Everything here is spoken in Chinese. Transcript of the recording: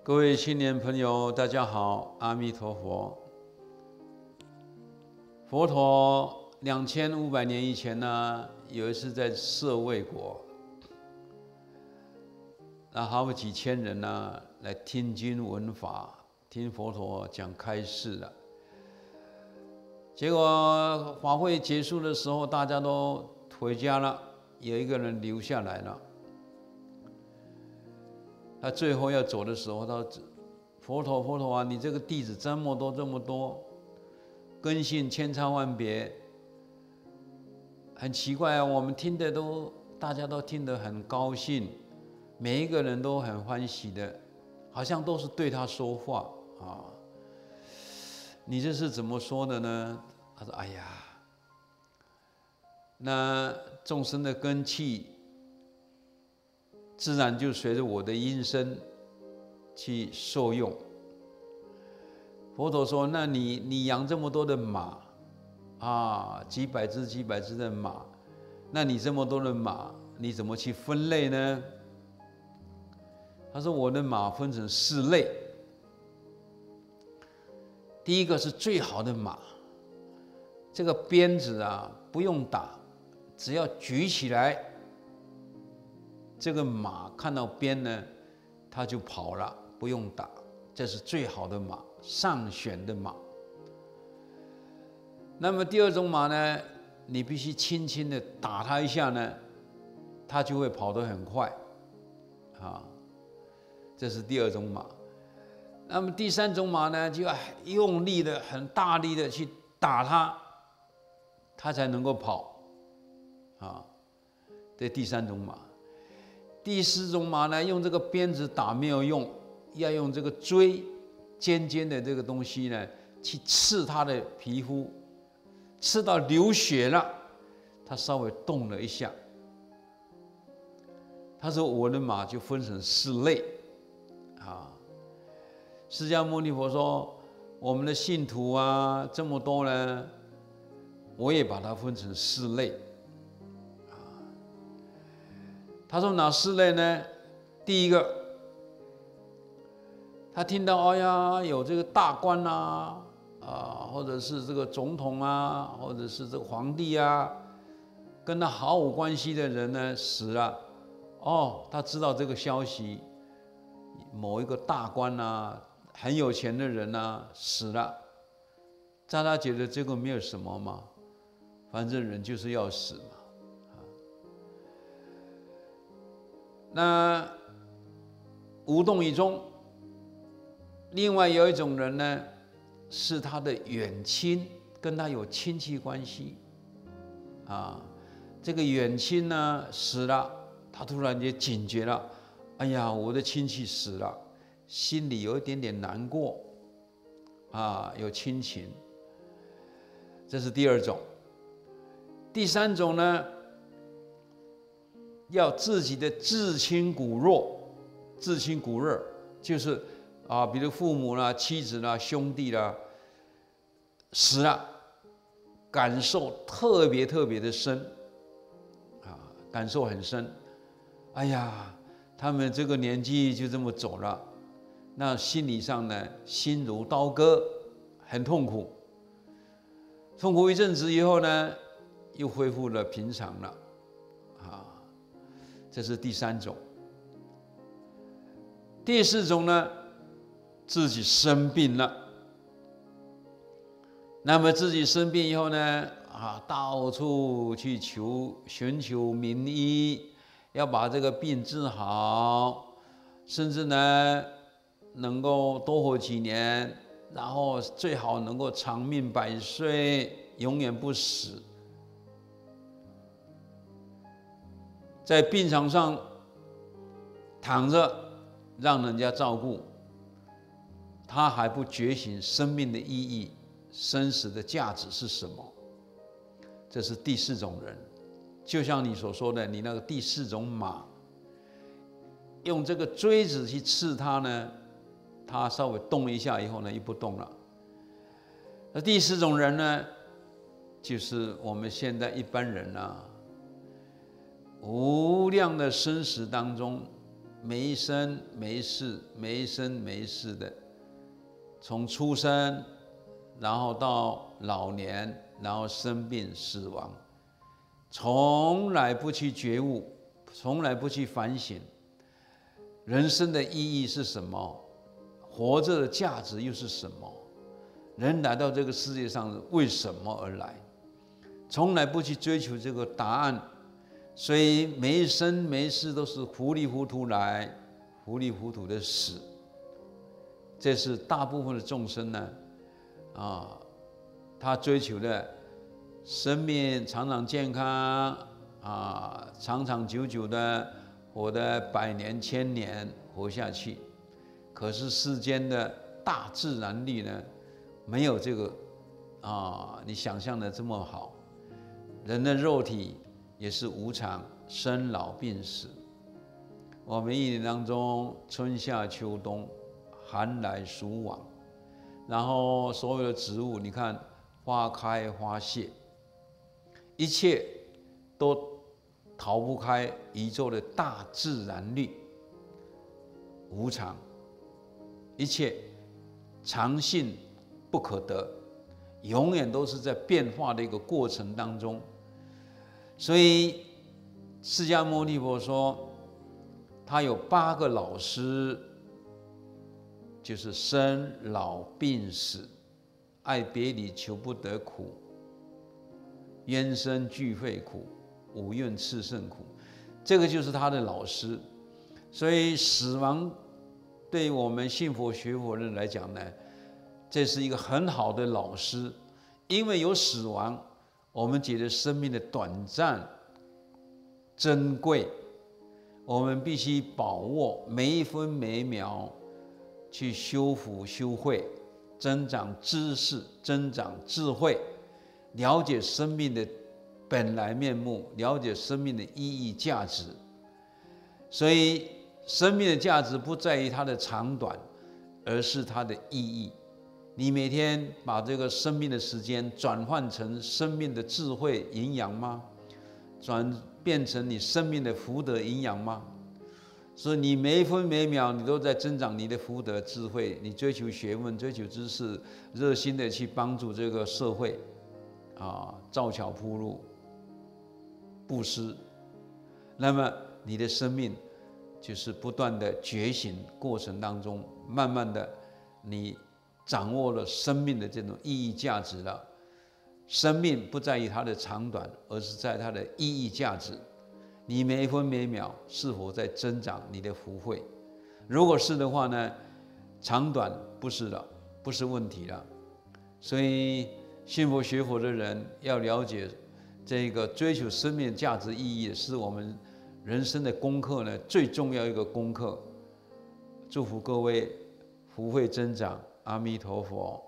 各位青年朋友，大家好，阿弥陀佛。佛陀2500年以前呢，有一次在舍卫国，那好有几千人呢来听经闻法，听佛陀讲开示了。结果法会结束的时候，大家都回家了，有一个人留下来了。他最后要走的时候，他说：“佛陀啊，你这个弟子这么多，根性千差万别，很奇怪啊！我们听的大家都听得很高兴，每一个人都很欢喜的，好像都是对他说话啊。你这是怎么说的呢？”他说：“哎呀，那众生的根器。”自然就随着我的音声去受用。佛陀说：“那你养这么多的马啊，几百只的马，那你这么多的马，你怎么去分类呢？”他说：“我的马分成4类。第一个是最好的马，这个鞭子啊不用打，只要举起来。”这个马看到鞭呢，它就跑了，不用打，这是最好的马，上选的马。那么第二种马呢，你必须轻轻的打它一下呢，它就会跑得很快，啊，这是第二种马。那么第三种马呢，就要用力的、很大力的去打它，它才能够跑，啊，这第三种马。第4种马呢，用这个鞭子打没有用，要用这个锥尖的这个东西呢，去刺它的皮肤，刺到流血了，它稍微动了一下。他说：“我的马就分成4类，啊。”释迦牟尼佛说：“我们的信徒啊，这么多呢，我也把它分成4类。”他说哪4类呢？第一个，他听到哎呀有这个大官啊，或者是这个总统啊，或者是这个皇帝啊，跟他毫无关系的人呢死了，哦，他知道这个消息，某一个大官啊，很有钱的人啊死了，在他觉得这个没有什么嘛，反正人就是要死嘛。那无动于衷。另外有一种人呢，是他的远亲，跟他有亲戚关系，啊，这个远亲呢死了，他突然间警觉了，哎呀，我的亲戚死了，心里有一点点难过，啊，有亲情。这是第2种。第3种呢？要自己的至亲骨肉，至亲骨肉就是啊，比如父母啦、妻子啦、兄弟啦死了，感受特别的深，啊，感受很深。哎呀，他们这个年纪就这么走了，那心理上呢，心如刀割，很痛苦。痛苦一阵子以后呢，又恢复了平常了。这是第3种。第4种呢，自己生病了，那么自己生病以后呢，到处去寻求名医，要把这个病治好，甚至呢能够多活几年，然后最好能够长命百岁，永远不死。在病床上躺着，让人家照顾，他还不觉醒生命的意义，生死的价值是什么？这是第4种人。就像你所说的，你那个第4种马，用这个锥子去刺它呢，它稍微动一下以后呢，又不动了。那第4种人呢，就是我们现在一般人啊。无量的生死当中，每一生每一世，每一生每一世的，从出生，然后到老年，然后生病死亡，从来不去觉悟，从来不去反省，人生的意义是什么？活着的价值又是什么？人来到这个世界上为什么而来？从来不去追求这个答案，所以每一生每一世都是糊里糊涂来，糊里糊涂的死。这是大部分的众生呢，他追求的生命长长健康长长久久的活得100年1000年活下去。可是世间的大自然力呢，没有这个你想象的这么好。人的肉体也是无常，生老病死。我们一年当中，春夏秋冬，寒来暑往，然后所有的植物，你看花开花谢，一切都逃不开宇宙的大自然律，无常。一切常性不可得，永远都是在变化的一个过程当中。所以释迦牟尼佛说，他有8个老师，就是生老病死、爱别离求不得苦、冤生俱废苦、五蕴炽盛苦，这个就是他的老师。所以死亡对于我们信佛学佛人来讲呢，这是一个很好的老师，因为有死亡，我们觉得生命的短暂、珍贵，我们必须把握每一分每一秒，去修福修慧，增长知识，增长智慧，了解生命的本来面目，了解生命的意义价值。所以生命的价值不在于它的长短，而是它的意义。你每天把这个生命的时间转换成生命的智慧营养吗？转变成你生命的福德营养吗？所以你每一分每一秒，你都在增长你的福德智慧。你追求学问，追求知识，热心的去帮助这个社会，造桥铺路，布施。那么你的生命就是不断的觉醒过程当中，慢慢的你掌握了生命的这种意义价值了。生命不在于它的长短，而是在它的意义价值。你每一分每一秒是否在增长你的福慧？如果是的话呢，长短不是了，不是问题了。所以信佛学佛的人要了解这个追求生命价值意义，是我们人生的功课呢，最重要一个功课。祝福各位福慧增长，阿弥陀佛。